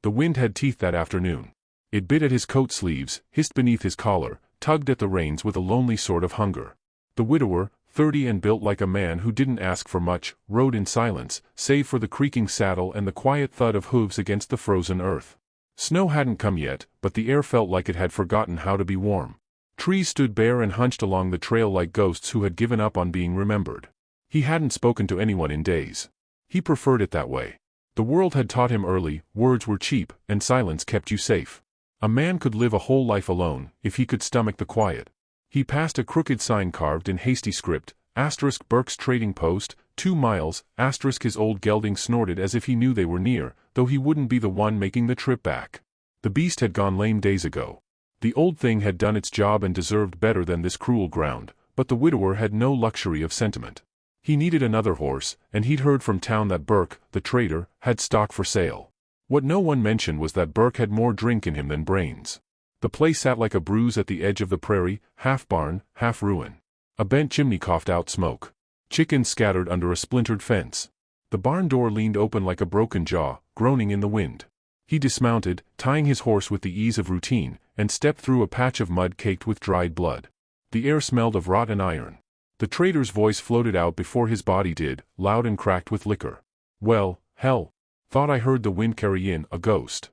The wind had teeth that afternoon. It bit at his coat sleeves, hissed beneath his collar, tugged at the reins with a lonely sort of hunger. The widower, 30 and built like a man who didn't ask for much, rode in silence, save for the creaking saddle and the quiet thud of hooves against the frozen earth. Snow hadn't come yet, but the air felt like it had forgotten how to be warm. Trees stood bare and hunched along the trail like ghosts who had given up on being remembered. He hadn't spoken to anyone in days. He preferred it that way. The world had taught him early, words were cheap, and silence kept you safe. A man could live a whole life alone, if he could stomach the quiet. He passed a crooked sign carved in hasty script, * Burke's Trading Post, 2 miles, * his old gelding snorted as if he knew they were near, though he wouldn't be the one making the trip back. The beast had gone lame days ago. The old thing had done its job and deserved better than this cruel ground, but the widower had no luxury of sentiment. He needed another horse, and he'd heard from town that Burke, the trader, had stock for sale. What no one mentioned was that Burke had more drink in him than brains. The place sat like a bruise at the edge of the prairie, half barn, half ruin. A bent chimney coughed out smoke. Chickens scattered under a splintered fence. The barn door leaned open like a broken jaw, groaning in the wind. He dismounted, tying his horse with the ease of routine, and stepped through a patch of mud caked with dried blood. The air smelled of rotten iron. The trader's voice floated out before his body did, loud and cracked with liquor. "Well, hell. Thought I heard the wind carry in a ghost."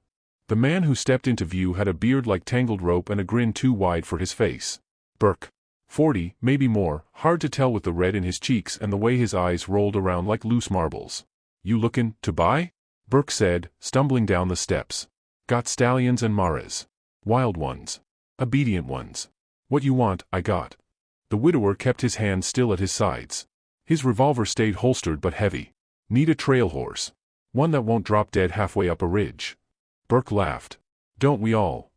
The man who stepped into view had a beard like tangled rope and a grin too wide for his face. Burke. 40, maybe more, hard to tell with the red in his cheeks and the way his eyes rolled around like loose marbles. "You lookin' to buy?" Burke said, stumbling down the steps. "Got stallions and mares. Wild ones. Obedient ones. What you want, I got." The widower kept his hands still at his sides. His revolver stayed holstered but heavy. "Need a trail horse. One that won't drop dead halfway up a ridge." Burke laughed. "Don't we all?"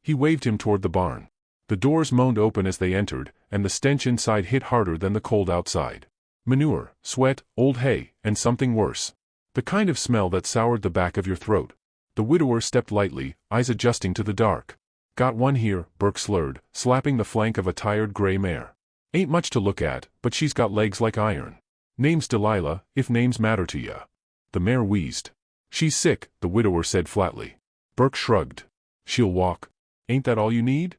He waved him toward the barn. The doors moaned open as they entered, and the stench inside hit harder than the cold outside. Manure, sweat, old hay, and something worse. The kind of smell that soured the back of your throat. The widower stepped lightly, eyes adjusting to the dark. "Got one here," Burke slurred, slapping the flank of a tired gray mare. "Ain't much to look at, but she's got legs like iron. Name's Delilah, if names matter to ya." The mare wheezed. "She's sick," the widower said flatly. Burke shrugged. "She'll walk. Ain't that all you need?"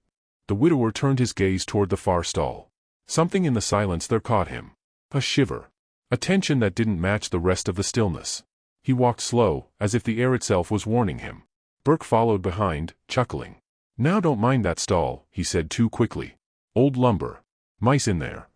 The widower turned his gaze toward the far stall. Something in the silence there caught him. A shiver. A tension that didn't match the rest of the stillness. He walked slow, as if the air itself was warning him. Burke followed behind, chuckling. "Now don't mind that stall," he said too quickly. "Old lumber. Mice in there."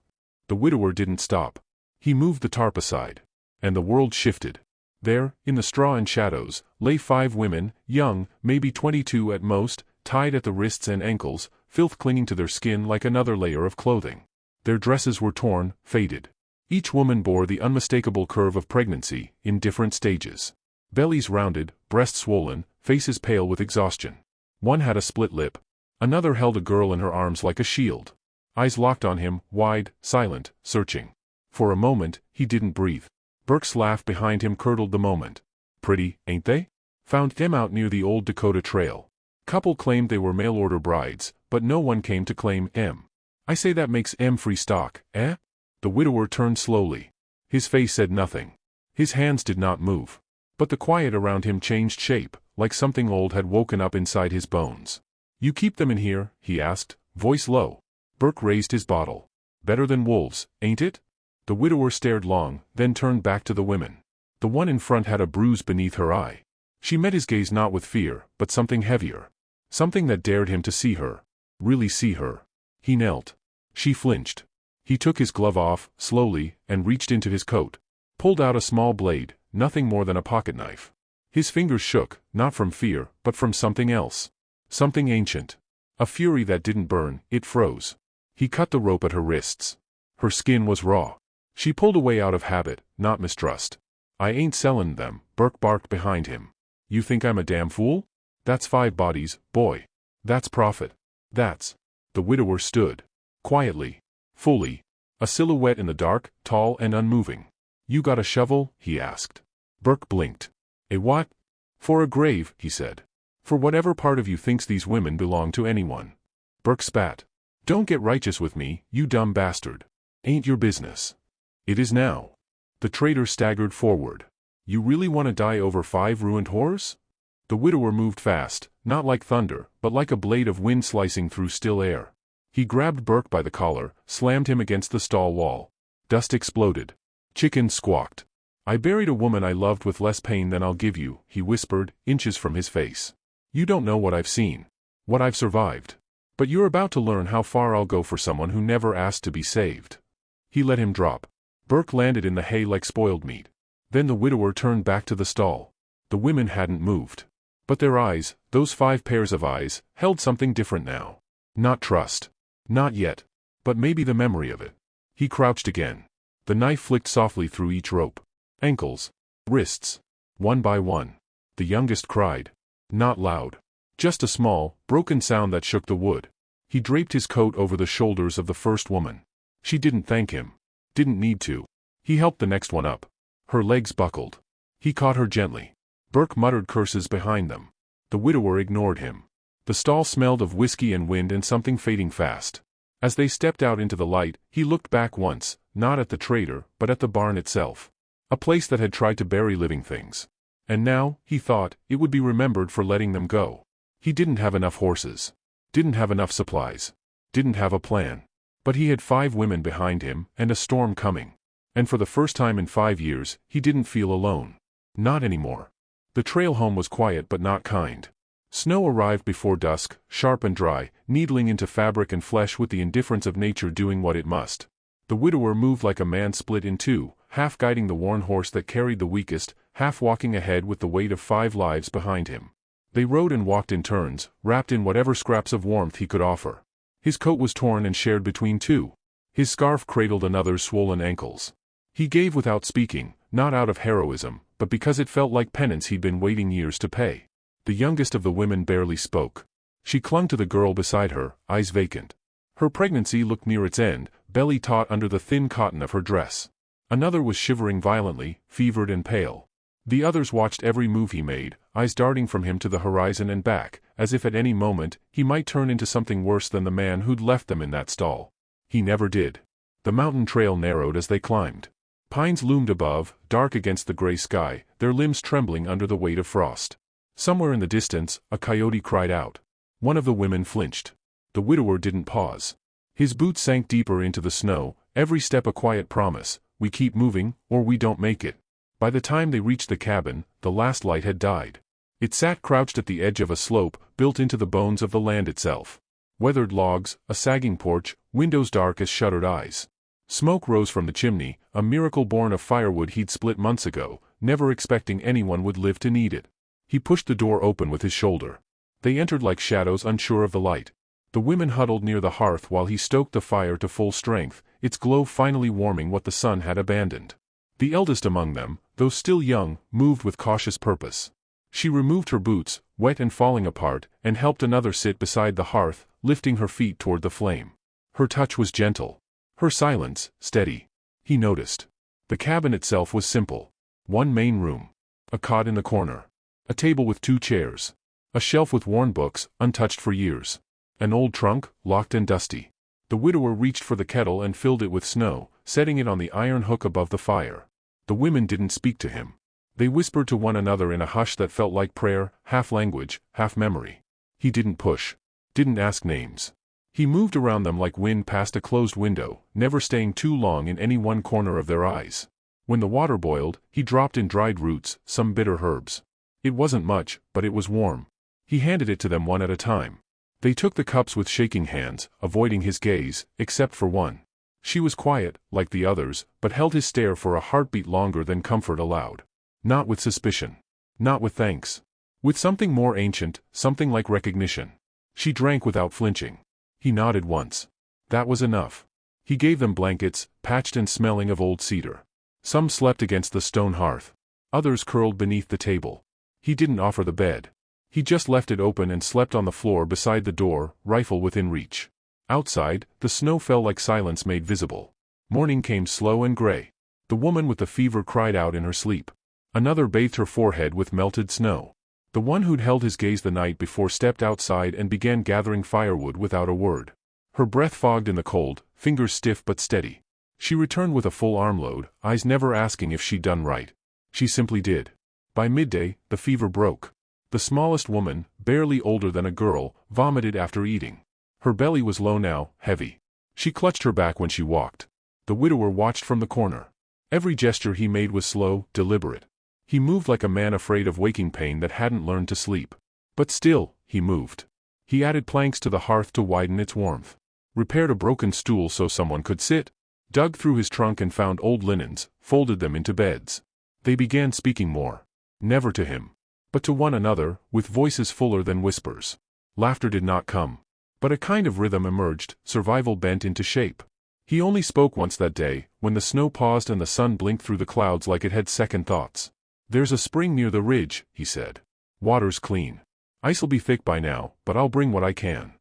The widower didn't stop. He moved the tarp aside. And the world shifted. There, in the straw and shadows, lay 5 women, young, maybe 22 at most, tied at the wrists and ankles, filth clinging to their skin like another layer of clothing. Their dresses were torn, faded. Each woman bore the unmistakable curve of pregnancy, in different stages. Bellies rounded, breasts swollen, faces pale with exhaustion. One had a split lip. Another held a girl in her arms like a shield. Eyes locked on him, wide, silent, searching. For a moment, he didn't breathe. Burke's laugh behind him curdled the moment. "Pretty, ain't they? Found them out near the old Dakota Trail. Couple claimed they were mail-order brides, but no one came to claim M. I say that makes M free stock, eh?" The widower turned slowly. His face said nothing. His hands did not move. But the quiet around him changed shape, like something old had woken up inside his bones. "You keep them in here?" he asked, voice low. Burke raised his bottle. "Better than wolves, ain't it?" The widower stared long, then turned back to the women. The one in front had a bruise beneath her eye. She met his gaze not with fear, but something heavier. Something that dared him to see her. Really see her. He knelt. She flinched. He took his glove off, slowly, and reached into his coat. Pulled out a small blade, nothing more than a pocketknife. His fingers shook, not from fear, but from something else. Something ancient. A fury that didn't burn, it froze. He cut the rope at her wrists. Her skin was raw. She pulled away out of habit, not mistrust. "I ain't sellin' them," Burke barked behind him. "You think I'm a damn fool? That's 5 bodies, boy. That's profit. That's—" The widower stood. Quietly. Fully. A silhouette in the dark, tall and unmoving. "You got a shovel?" he asked. Burke blinked. "A what?" "For a grave," he said. "For whatever part of you thinks these women belong to anyone." Burke spat. "Don't get righteous with me, you dumb bastard. Ain't your business." "It is now." The trader staggered forward. "You really want to die over 5 ruined whores?" The widower moved fast, not like thunder, but like a blade of wind slicing through still air. He grabbed Burke by the collar, slammed him against the stall wall. Dust exploded. Chickens squawked. "I buried a woman I loved with less pain than I'll give you," he whispered, inches from his face. "You don't know what I've seen. What I've survived. But you're about to learn how far I'll go for someone who never asked to be saved." He let him drop. Burke landed in the hay like spoiled meat. Then the widower turned back to the stall. The women hadn't moved. But their eyes, those 5 pairs of eyes, held something different now. Not trust. Not yet. But maybe the memory of it. He crouched again. The knife flicked softly through each rope. Ankles. Wrists. One by one. The youngest cried. Not loud. Just a small, broken sound that shook the wood. He draped his coat over the shoulders of the first woman. She didn't thank him. Didn't need to. He helped the next one up. Her legs buckled. He caught her gently. Burke muttered curses behind them. The widower ignored him. The stall smelled of whiskey and wind and something fading fast. As they stepped out into the light, he looked back once, not at the trader, but at the barn itself. A place that had tried to bury living things. And now, he thought, it would be remembered for letting them go. He didn't have enough horses. Didn't have enough supplies. Didn't have a plan. But he had 5 women behind him, and a storm coming. And for the first time in 5 years, he didn't feel alone. Not anymore. The trail home was quiet but not kind. Snow arrived before dusk, sharp and dry, needling into fabric and flesh with the indifference of nature doing what it must. The widower moved like a man split in two, half guiding the worn horse that carried the weakest, half walking ahead with the weight of 5 lives behind him. They rode and walked in turns, wrapped in whatever scraps of warmth he could offer. His coat was torn and shared between 2. His scarf cradled another's swollen ankles. He gave without speaking, not out of heroism, but because it felt like penance he'd been waiting years to pay. The youngest of the women barely spoke. She clung to the girl beside her, eyes vacant. Her pregnancy looked near its end, belly taut under the thin cotton of her dress. Another was shivering violently, fevered and pale. The others watched every move he made, eyes darting from him to the horizon and back, as if at any moment, he might turn into something worse than the man who'd left them in that stall. He never did. The mountain trail narrowed as they climbed. Pines loomed above, dark against the gray sky, their limbs trembling under the weight of frost. Somewhere in the distance, a coyote cried out. One of the women flinched. The widower didn't pause. His boots sank deeper into the snow, every step a quiet promise, we keep moving, or we don't make it. By the time they reached the cabin, the last light had died. It sat crouched at the edge of a slope, built into the bones of the land itself. Weathered logs, a sagging porch, windows dark as shuttered eyes. Smoke rose from the chimney, a miracle born of firewood he'd split months ago, never expecting anyone would live to need it. He pushed the door open with his shoulder. They entered like shadows unsure of the light. The women huddled near the hearth while he stoked the fire to full strength, its glow finally warming what the sun had abandoned. The eldest among them, though still young, moved with cautious purpose. She removed her boots, wet and falling apart, and helped another sit beside the hearth, lifting her feet toward the flame. Her touch was gentle. Her silence, steady. He noticed. The cabin itself was simple. One main room. A cot in the corner. A table with 2 chairs. A shelf with worn books, untouched for years. An old trunk, locked and dusty. The widower reached for the kettle and filled it with snow, setting it on the iron hook above the fire. The women didn't speak to him. They whispered to one another in a hush that felt like prayer, half language, half memory. He didn't push. Didn't ask names. He moved around them like wind past a closed window, never staying too long in any one corner of their eyes. When the water boiled, he dropped in dried roots, some bitter herbs. It wasn't much, but it was warm. He handed it to them one at a time. They took the cups with shaking hands, avoiding his gaze, except for one. She was quiet, like the others, but held his stare for a heartbeat longer than comfort allowed. Not with suspicion. Not with thanks. With something more ancient, something like recognition. She drank without flinching. He nodded once. That was enough. He gave them blankets, patched and smelling of old cedar. Some slept against the stone hearth. Others curled beneath the table. He didn't offer the bed. He just left it open and slept on the floor beside the door, rifle within reach. Outside, the snow fell like silence made visible. Morning came slow and gray. The woman with the fever cried out in her sleep. Another bathed her forehead with melted snow. The one who'd held his gaze the night before stepped outside and began gathering firewood without a word. Her breath fogged in the cold, fingers stiff but steady. She returned with a full armload, eyes never asking if she'd done right. She simply did. By midday, the fever broke. The smallest woman, barely older than a girl, vomited after eating. Her belly was low now, heavy. She clutched her back when she walked. The widower watched from the corner. Every gesture he made was slow, deliberate. He moved like a man afraid of waking pain that hadn't learned to sleep. But still, he moved. He added planks to the hearth to widen its warmth. Repaired a broken stool so someone could sit. Dug through his trunk and found old linens, folded them into beds. They began speaking more. Never to him, but to one another, with voices fuller than whispers. Laughter did not come. But a kind of rhythm emerged, survival bent into shape. He only spoke once that day, when the snow paused and the sun blinked through the clouds like it had second thoughts. "There's a spring near the ridge," he said. "Water's clean. Ice'll be thick by now, but I'll bring what I can."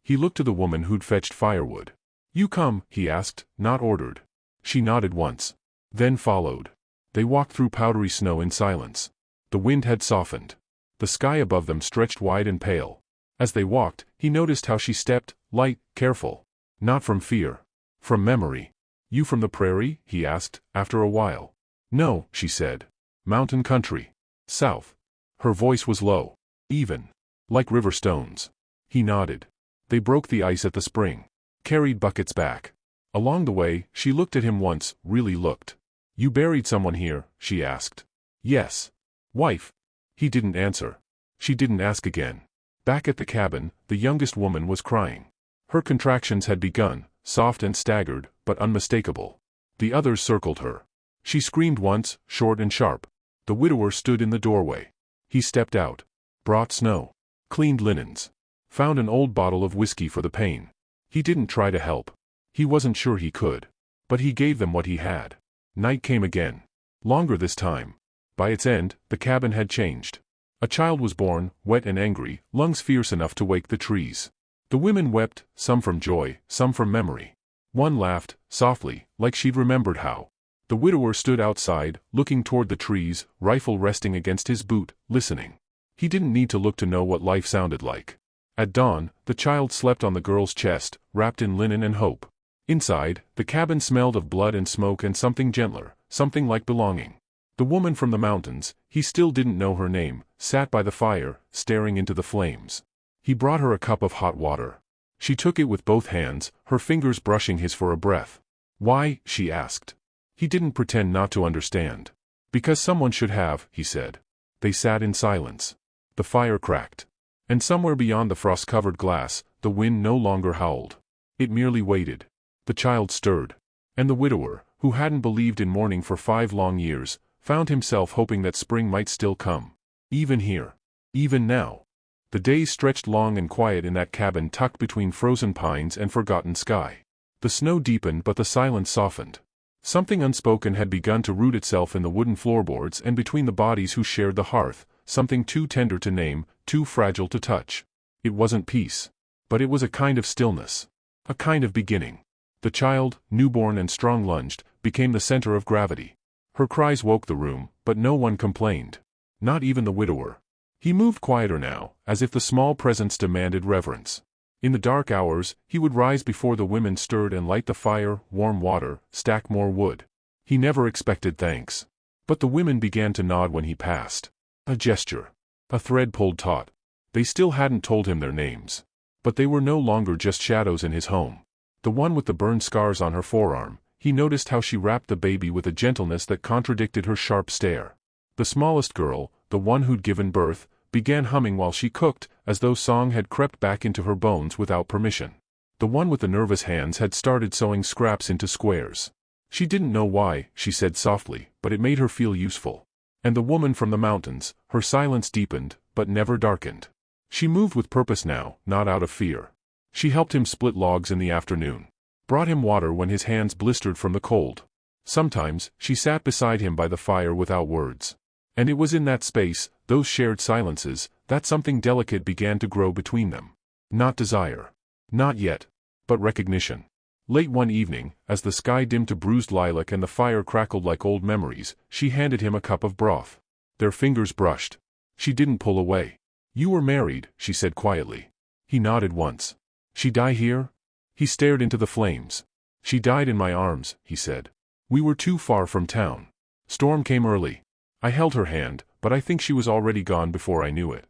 He looked to the woman who'd fetched firewood. "You come," he asked, not ordered. She nodded once. Then followed. They walked through powdery snow in silence. The wind had softened. The sky above them stretched wide and pale. As they walked, he noticed how she stepped, light, careful. Not from fear. From memory. "You from the prairie?" he asked, after a while. "No," she said. "Mountain country. South." Her voice was low. Even. Like river stones. He nodded. They broke the ice at the spring. Carried buckets back. Along the way, she looked at him once, really looked. "You buried someone here?" she asked. "Yes. Wife." He didn't answer. She didn't ask again. Back at the cabin, the youngest woman was crying. Her contractions had begun, soft and staggered, but unmistakable. The others circled her. She screamed once, short and sharp. The widower stood in the doorway. He stepped out. Brought snow. Cleaned linens. Found an old bottle of whiskey for the pain. He didn't try to help. He wasn't sure he could. But he gave them what he had. Night came again. Longer this time. By its end, the cabin had changed. A child was born, wet and angry, lungs fierce enough to wake the trees. The women wept, some from joy, some from memory. One laughed, softly, like she'd remembered how. The widower stood outside, looking toward the trees, rifle resting against his boot, listening. He didn't need to look to know what life sounded like. At dawn, the child slept on the girl's chest, wrapped in linen and hope. Inside, the cabin smelled of blood and smoke and something gentler, something like belonging. The woman from the mountains, he still didn't know her name, sat by the fire, staring into the flames. He brought her a cup of hot water. She took it with both hands, her fingers brushing his for a breath. "Why?" she asked. He didn't pretend not to understand. "Because someone should have," he said. They sat in silence. The fire cracked. And somewhere beyond the frost-covered glass, the wind no longer howled. It merely waited. The child stirred. And the widower, who hadn't believed in mourning for 5 long years, found himself hoping that spring might still come. Even here. Even now. The days stretched long and quiet in that cabin tucked between frozen pines and forgotten sky. The snow deepened but the silence softened. Something unspoken had begun to root itself in the wooden floorboards and between the bodies who shared the hearth, something too tender to name, too fragile to touch. It wasn't peace. But it was a kind of stillness. A kind of beginning. The child, newborn and strong lunged, became the center of gravity. Her cries woke the room, but no one complained. Not even the widower. He moved quieter now, as if the small presence demanded reverence. In the dark hours, he would rise before the women stirred and light the fire, warm water, stack more wood. He never expected thanks. But the women began to nod when he passed. A gesture. A thread pulled taut. They still hadn't told him their names. But they were no longer just shadows in his home. The one with the burned scars on her forearm, he noticed how she wrapped the baby with a gentleness that contradicted her sharp stare. The smallest girl, the one who'd given birth, began humming while she cooked, as though song had crept back into her bones without permission. The one with the nervous hands had started sewing scraps into squares. She didn't know why, she said softly, but it made her feel useful. And the woman from the mountains, her silence deepened, but never darkened. She moved with purpose now, not out of fear. She helped him split logs in the afternoon. Brought him water when his hands blistered from the cold. Sometimes, she sat beside him by the fire without words. And it was in that space, those shared silences, that something delicate began to grow between them. Not desire. Not yet. But recognition. Late one evening, as the sky dimmed to bruised lilac and the fire crackled like old memories, she handed him a cup of broth. Their fingers brushed. She didn't pull away. "You were married," she said quietly. He nodded once. "She die here?" He stared into the flames. "She died in my arms," he said. "We were too far from town. Storm came early. I held her hand, but I think she was already gone before I knew it."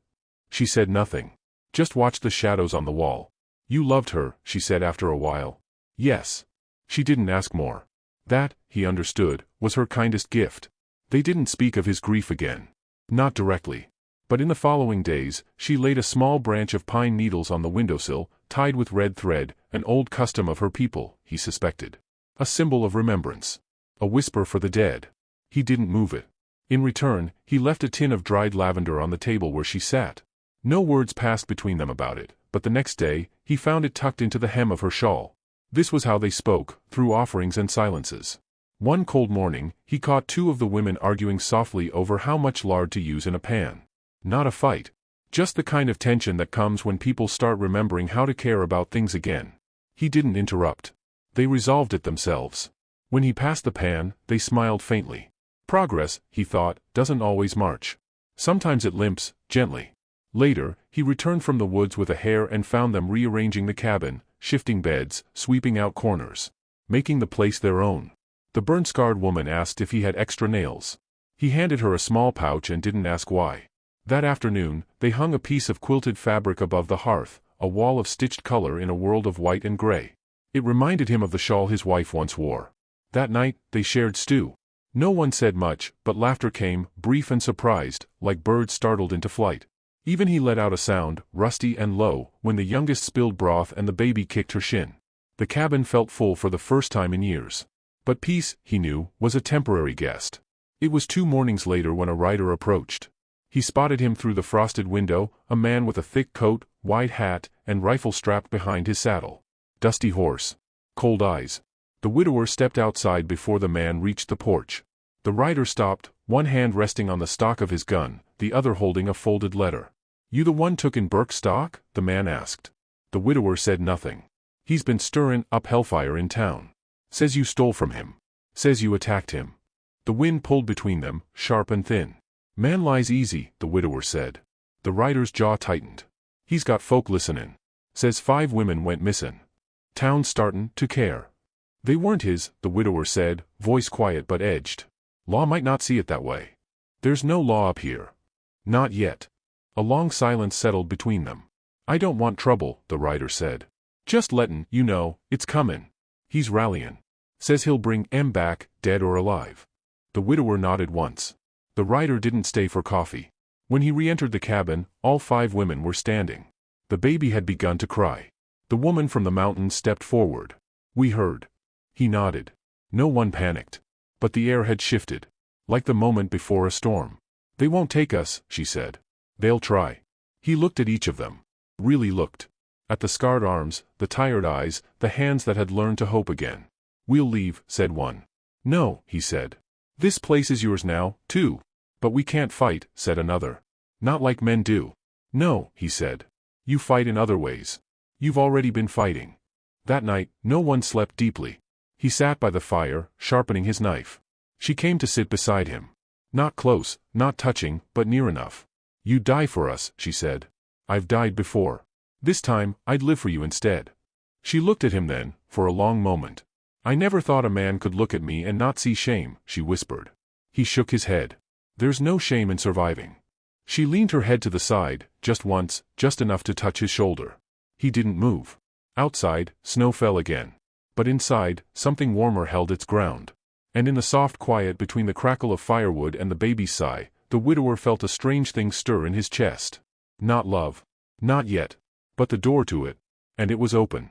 She said nothing. Just watched the shadows on the wall. You loved her, she said after a while. Yes. She didn't ask more. That, he understood, was her kindest gift. They didn't speak of his grief again. Not directly. But in the following days, she laid a small branch of pine needles on the windowsill, tied with red thread, an old custom of her people, he suspected. A symbol of remembrance. A whisper for the dead. He didn't move it. In return, he left a tin of dried lavender on the table where she sat. No words passed between them about it, but the next day, he found it tucked into the hem of her shawl. This was how they spoke, through offerings and silences. One cold morning, he caught two of the women arguing softly over how much lard to use in a pan. Not a fight. Just the kind of tension that comes when people start remembering how to care about things again. He didn't interrupt. They resolved it themselves. When he passed the pan, they smiled faintly. Progress, he thought, doesn't always march. Sometimes it limps, gently. Later, he returned from the woods with a hare and found them rearranging the cabin, shifting beds, sweeping out corners. Making the place their own. The burn-scarred woman asked if he had extra nails. He handed her a small pouch and didn't ask why. That afternoon, they hung a piece of quilted fabric above the hearth, a wall of stitched color in a world of white and gray. It reminded him of the shawl his wife once wore. That night, they shared stew. No one said much, but laughter came, brief and surprised, like birds startled into flight. Even he let out a sound, rusty and low, when the youngest spilled broth and the baby kicked her shin. The cabin felt full for the first time in years. But peace, he knew, was a temporary guest. It was 2 mornings later when a rider approached. He spotted him through the frosted window, a man with a thick coat, wide hat, and rifle strapped behind his saddle. Dusty horse. Cold eyes. The widower stepped outside before the man reached the porch. The rider stopped, one hand resting on the stock of his gun, the other holding a folded letter. You the one took in Burke's stock? The man asked. The widower said nothing. He's been stirring up hellfire in town. Says you stole from him. Says you attacked him. The wind pulled between them, sharp and thin. Man lies easy, the widower said. The rider's jaw tightened. He's got folk listenin'. Says 5 women went missin'. Town's startin' to care. They weren't his, the widower said, voice quiet but edged. Law might not see it that way. There's no law up here. Not yet. A long silence settled between them. I don't want trouble, the rider said. Just lettin' you know, it's comin'. He's rallyin'. Says he'll bring M back, dead or alive. The widower nodded once. The rider didn't stay for coffee. When he re-entered the cabin, all 5 women were standing. The baby had begun to cry. The woman from the mountains stepped forward. We heard. He nodded. No one panicked. But the air had shifted. Like the moment before a storm. They won't take us, she said. They'll try. He looked at each of them. Really looked. At the scarred arms, the tired eyes, the hands that had learned to hope again. We'll leave, said one. No, he said. This place is yours now, too. But we can't fight, said another. Not like men do. No, he said. You fight in other ways. You've already been fighting. That night, no one slept deeply. He sat by the fire, sharpening his knife. She came to sit beside him. Not close, not touching, but near enough. You die for us, she said. I've died before. This time, I'd live for you instead. She looked at him then, for a long moment. I never thought a man could look at me and not see shame, she whispered. He shook his head. There's no shame in surviving. She leaned her head to the side, just once, just enough to touch his shoulder. He didn't move. Outside, snow fell again. But inside, something warmer held its ground. And in the soft quiet between the crackle of firewood and the baby's sigh, the widower felt a strange thing stir in his chest. Not love. Not yet. But the door to it. And it was open.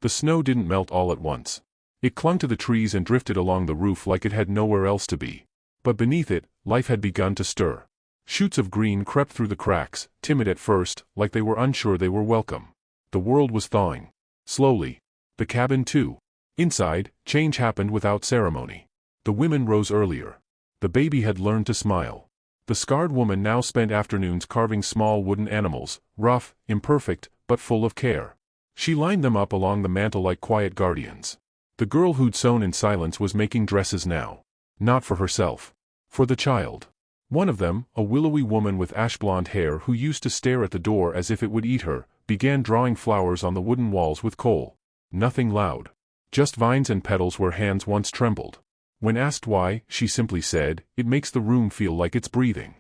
The snow didn't melt all at once. It clung to the trees and drifted along the roof like it had nowhere else to be. But beneath it, life had begun to stir. Shoots of green crept through the cracks, timid at first, like they were unsure they were welcome. The world was thawing. Slowly. The cabin too. Inside, change happened without ceremony. The women rose earlier. The baby had learned to smile. The scarred woman now spent afternoons carving small wooden animals, rough, imperfect, but full of care. She lined them up along the mantel like quiet guardians. The girl who'd sewn in silence was making dresses now. Not for herself. For the child. One of them, a willowy woman with ash-blonde hair who used to stare at the door as if it would eat her, began drawing flowers on the wooden walls with coal. Nothing loud. Just vines and petals where hands once trembled. When asked why, she simply said, it makes the room feel like it's breathing.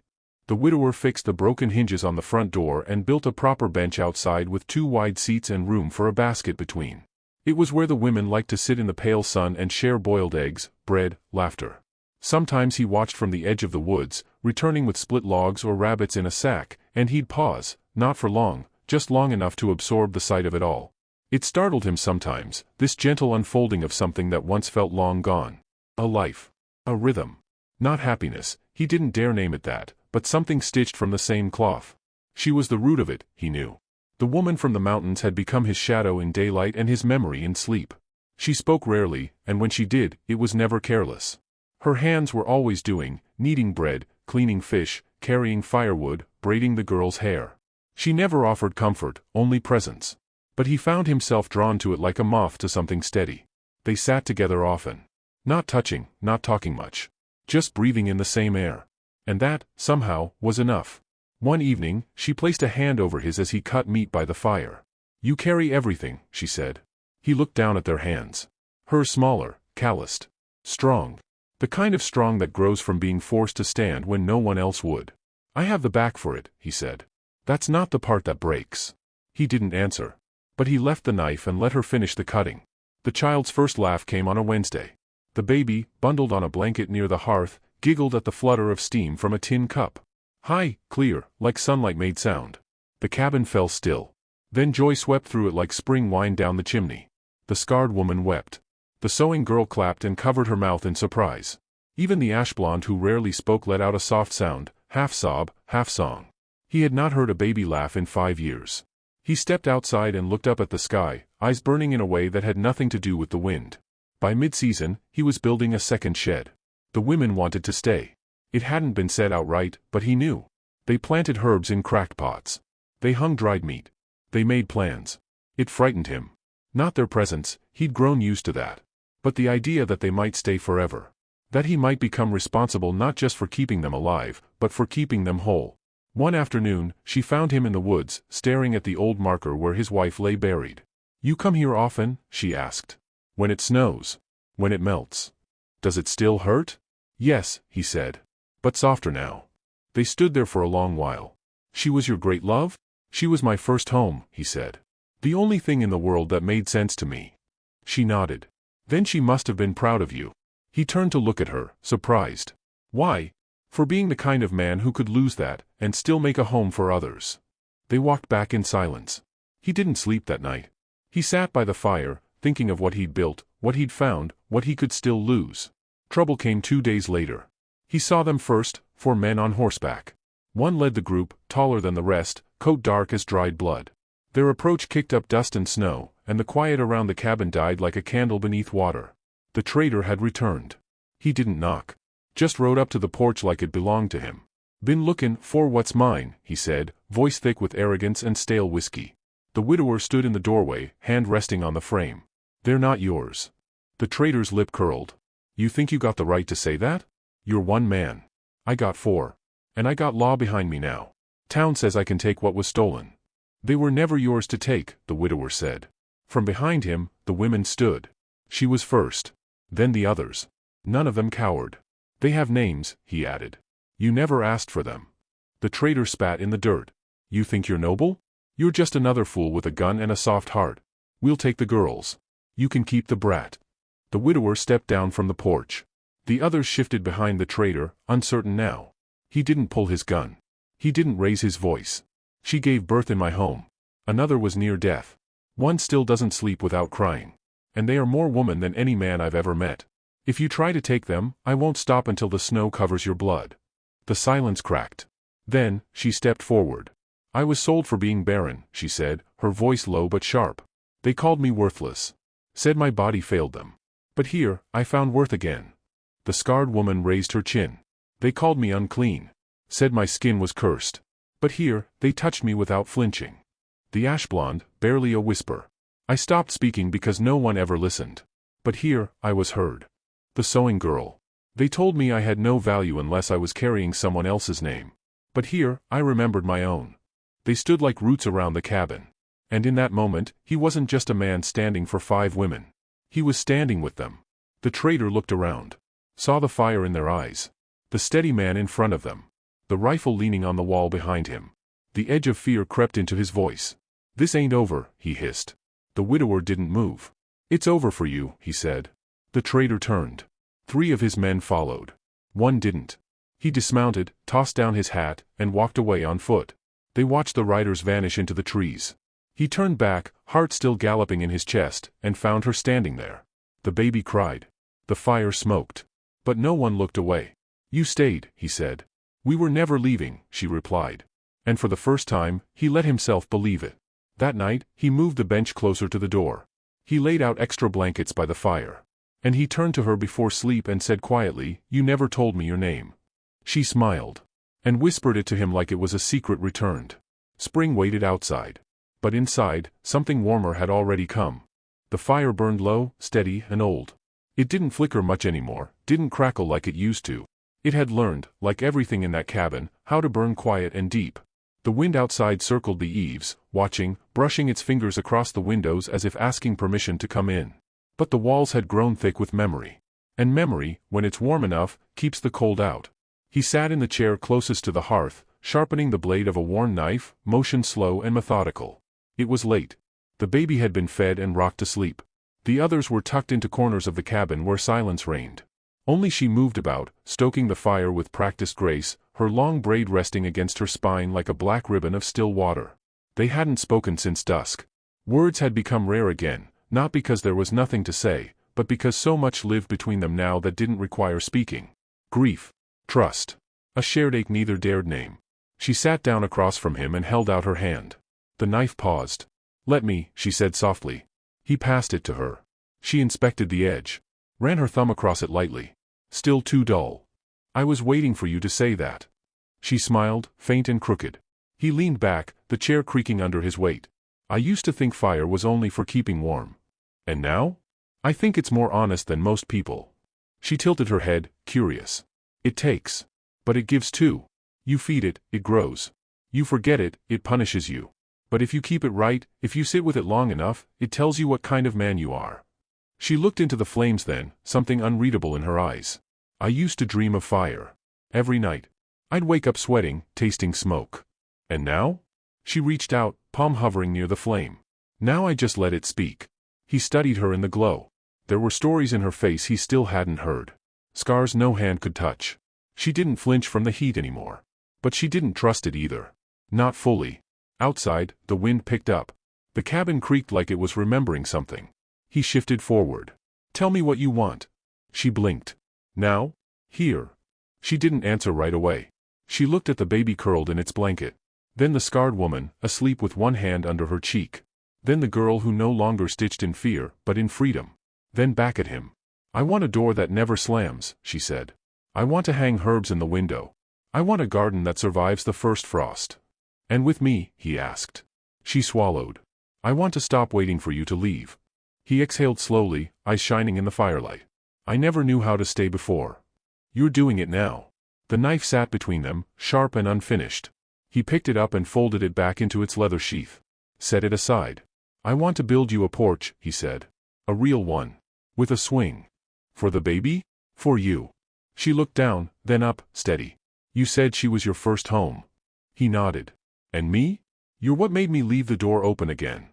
The widower fixed the broken hinges on the front door and built a proper bench outside with 2 wide seats and room for a basket between. It was where the women liked to sit in the pale sun and share boiled eggs, bread, laughter. Sometimes he watched from the edge of the woods, returning with split logs or rabbits in a sack, and he'd pause, not for long, just long enough to absorb the sight of it all. It startled him sometimes, this gentle unfolding of something that once felt long gone. A life. A rhythm. Not happiness, he didn't dare name it that, but something stitched from the same cloth. She was the root of it, he knew. The woman from the mountains had become his shadow in daylight and his memory in sleep. She spoke rarely, and when she did, it was never careless. Her hands were always doing, kneading bread, cleaning fish, carrying firewood, braiding the girl's hair. She never offered comfort, only presence. But he found himself drawn to it like a moth to something steady. They sat together often. Not touching, not talking much. Just breathing in the same air. And that, somehow, was enough. One evening, she placed a hand over his as he cut meat by the fire. "You carry everything," she said. He looked down at their hands. Hers smaller, calloused. Strong. The kind of strong that grows from being forced to stand when no one else would. "I have the back for it," he said. "That's not the part that breaks." He didn't answer. But he left the knife and let her finish the cutting. The child's first laugh came on a Wednesday. The baby, bundled on a blanket near the hearth, giggled at the flutter of steam from a tin cup. High, clear, like sunlight made sound. The cabin fell still. Then joy swept through it like spring wine down the chimney. The scarred woman wept. The sewing girl clapped and covered her mouth in surprise. Even the ash blonde who rarely spoke let out a soft sound, half sob, half song. He had not heard a baby laugh in 5 years. He stepped outside and looked up at the sky, eyes burning in a way that had nothing to do with the wind. By mid-season, he was building a second shed. The women wanted to stay. It hadn't been said outright, but he knew. They planted herbs in cracked pots. They hung dried meat. They made plans. It frightened him. Not their presence, he'd grown used to that. But the idea that they might stay forever. That he might become responsible not just for keeping them alive, but for keeping them whole. One afternoon, she found him in the woods, staring at the old marker where his wife lay buried. "You come here often?" she asked. "When it snows. When it melts. Does it still hurt?" "Yes," he said. "But softer now." They stood there for a long while. "She was your great love?" "She was my first home," he said. "The only thing in the world that made sense to me." She nodded. "Then she must have been proud of you." He turned to look at her, surprised. "Why?" "For being the kind of man who could lose that, and still make a home for others." They walked back in silence. He didn't sleep that night. He sat by the fire, thinking of what he'd built, what he'd found, what he could still lose. Trouble came 2 days later. He saw them first, 4 men on horseback. One led the group, taller than the rest, coat dark as dried blood. Their approach kicked up dust and snow, and the quiet around the cabin died like a candle beneath water. The trader had returned. He didn't knock. Just rode up to the porch like it belonged to him. "Been lookin' for what's mine," he said, voice thick with arrogance and stale whiskey. The widower stood in the doorway, hand resting on the frame. "They're not yours." The trader's lip curled. "You think you got the right to say that? You're one man. I got 4. And I got law behind me now. Town says I can take what was stolen." "They were never yours to take," the widower said. From behind him, the women stood. She was first. Then the others. None of them cowered. "They have names," he added. "You never asked for them." The trader spat in the dirt. "You think you're noble? You're just another fool with a gun and a soft heart. We'll take the girls. You can keep the brat." The widower stepped down from the porch. The others shifted behind the trader, uncertain now. He didn't pull his gun. He didn't raise his voice. "She gave birth in my home. Another was near death. One still doesn't sleep without crying. And they are more woman than any man I've ever met. If you try to take them, I won't stop until the snow covers your blood." The silence cracked. Then, she stepped forward. "I was sold for being barren," she said, her voice low but sharp. "They called me worthless. Said my body failed them. But here, I found worth again." The scarred woman raised her chin. "They called me unclean. Said my skin was cursed. But here, they touched me without flinching." The ash blonde, barely a whisper. "I stopped speaking because no one ever listened. But here, I was heard." The sewing girl. "They told me I had no value unless I was carrying someone else's name. But here, I remembered my own." They stood like roots around the cabin. And in that moment, he wasn't just a man standing for 5 women. He was standing with them. The trader looked around. Saw the fire in their eyes. The steady man in front of them. the rifle leaning on the wall behind him. The edge of fear crept into his voice. "This ain't over," he hissed. The widower didn't move. "It's over for you," he said. The traitor turned. 3 of his men followed. 1 didn't. He dismounted, tossed down his hat, and walked away on foot. They watched the riders vanish into the trees. He turned back, heart still galloping in his chest, and found her standing there. The baby cried. The fire smoked. But no one looked away. "You stayed," he said. "We were never leaving," she replied. And for the first time, he let himself believe it. That night, he moved the bench closer to the door. He laid out extra blankets by the fire. And he turned to her before sleep and said quietly, "You never told me your name." She smiled. And whispered it to him like it was a secret returned. Spring waited outside. But inside, something warmer had already come. The fire burned low, steady, and old. It didn't flicker much anymore, didn't crackle like it used to. It had learned, like everything in that cabin, how to burn quiet and deep. The wind outside circled the eaves, watching, brushing its fingers across the windows as if asking permission to come in. But the walls had grown thick with memory. And memory, when it's warm enough, keeps the cold out. He sat in the chair closest to the hearth, sharpening the blade of a worn knife, motion slow and methodical. It was late. The baby had been fed and rocked to sleep. The others were tucked into corners of the cabin where silence reigned. Only she moved about, stoking the fire with practiced grace, her long braid resting against her spine like a black ribbon of still water. They hadn't spoken since dusk. Words had become rare again, not because there was nothing to say, but because so much lived between them now that didn't require speaking. Grief. Trust. A shared ache neither dared name. She sat down across from him and held out her hand. The knife paused. "Let me," she said softly. He passed it to her. She inspected the edge. Ran her thumb across it lightly. "Still too dull. I was waiting for you to say that." She smiled, faint and crooked. He leaned back, the chair creaking under his weight. "I used to think fire was only for keeping warm. And now? I think it's more honest than most people." She tilted her head, curious. "It takes. But it gives too. You feed it, it grows. You forget it, it punishes you. But if you keep it right, if you sit with it long enough, it tells you what kind of man you are." She looked into the flames then, something unreadable in her eyes. "I used to dream of fire. Every night. I'd wake up sweating, tasting smoke. And now?" She reached out, palm hovering near the flame. "Now I just let it speak." He studied her in the glow. There were stories in her face he still hadn't heard. Scars no hand could touch. She didn't flinch from the heat anymore. But she didn't trust it either. Not fully. Outside, the wind picked up. The cabin creaked like it was remembering something. He shifted forward. "Tell me what you want." She blinked. "Now? Here." She didn't answer right away. She looked at the baby curled in its blanket. Then the scarred woman, asleep with one hand under her cheek. Then the girl who no longer stitched in fear, but in freedom. Then back at him. "I want a door that never slams," she said. "I want to hang herbs in the window. I want a garden that survives the first frost." "And with me?" he asked. She swallowed. "I want to stop waiting for you to leave." He exhaled slowly, eyes shining in the firelight. "I never knew how to stay before. You're doing it now." The knife sat between them, sharp and unfinished. He picked it up and folded it back into its leather sheath. Set it aside. "I want to build you a porch," he said. "A real one. With a swing." "For the baby?" "For you." She looked down, then up, steady. "You said she was your first home." He nodded. "And me? You're what made me leave the door open again."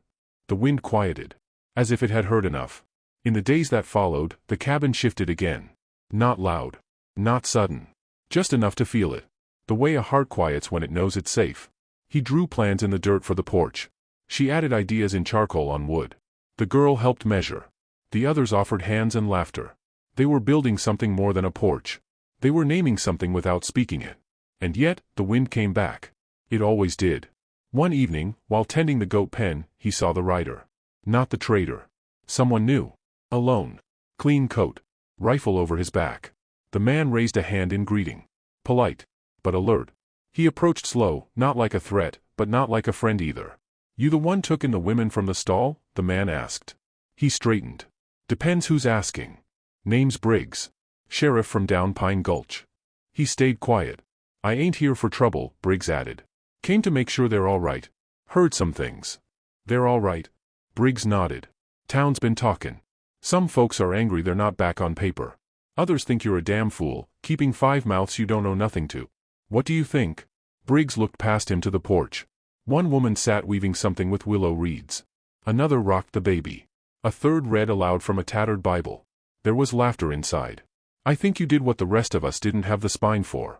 The wind quieted. As if it had heard enough. In the days that followed, the cabin shifted again. Not loud. Not sudden. Just enough to feel it. The way a heart quiets when it knows it's safe. He drew plans in the dirt for the porch. She added ideas in charcoal on wood. The girl helped measure. The others offered hands and laughter. They were building something more than a porch. They were naming something without speaking it. And yet, the wind came back. It always did. One evening, while tending the goat pen, he saw the rider. Not the traitor. Someone new. Alone. Clean coat. Rifle over his back. The man raised a hand in greeting. Polite. But alert. He approached slow, not like a threat, but not like a friend either. "You the one took in the women from the stall?" the man asked. He straightened. "Depends who's asking. Name's Briggs. Sheriff from down Pine Gulch." He stayed quiet. "I ain't here for trouble," Briggs added. "Came to make sure they're all right. Heard some things." "They're all right." Briggs nodded. "Town's been talkin'. Some folks are angry they're not back on paper. Others think you're a damn fool, keeping 5 mouths you don't know nothing to." What do you think? Briggs looked past him to the porch. One woman sat weaving something with willow reeds. Another rocked the baby. A third read aloud from a tattered Bible. There was laughter inside. I think you did what the rest of us didn't have the spine for.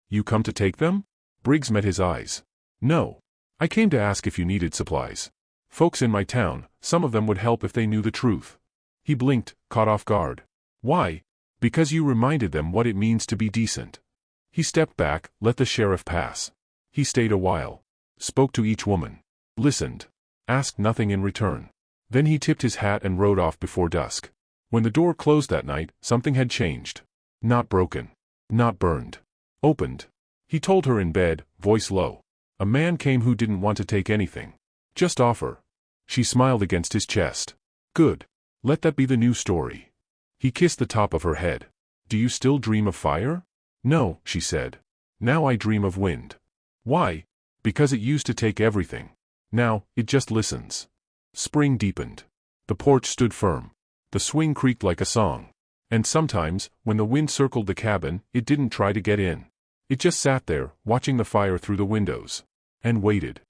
You come to take them? Briggs met his eyes. No. I came to ask if you needed supplies. Folks in my town, some of them would help if they knew the truth. He blinked, caught off guard. Why? Because you reminded them what it means to be decent. He stepped back, let the sheriff pass. He stayed a while. Spoke to each woman. Listened. Asked nothing in return. Then he tipped his hat and rode off before dusk. When the door closed that night, something had changed. Not broken. Not burned. Opened. He told her in bed, voice low. A man came who didn't want to take anything. Just offer. She smiled against his chest. Good. Let that be the new story. He kissed the top of her head. Do you still dream of fire? No, she said. Now I dream of wind. Why? Because it used to take everything. Now, it just listens. Spring deepened. The porch stood firm. The swing creaked like a song. And sometimes, when the wind circled the cabin, it didn't try to get in. It just sat there, watching the fire through the windows. And waited.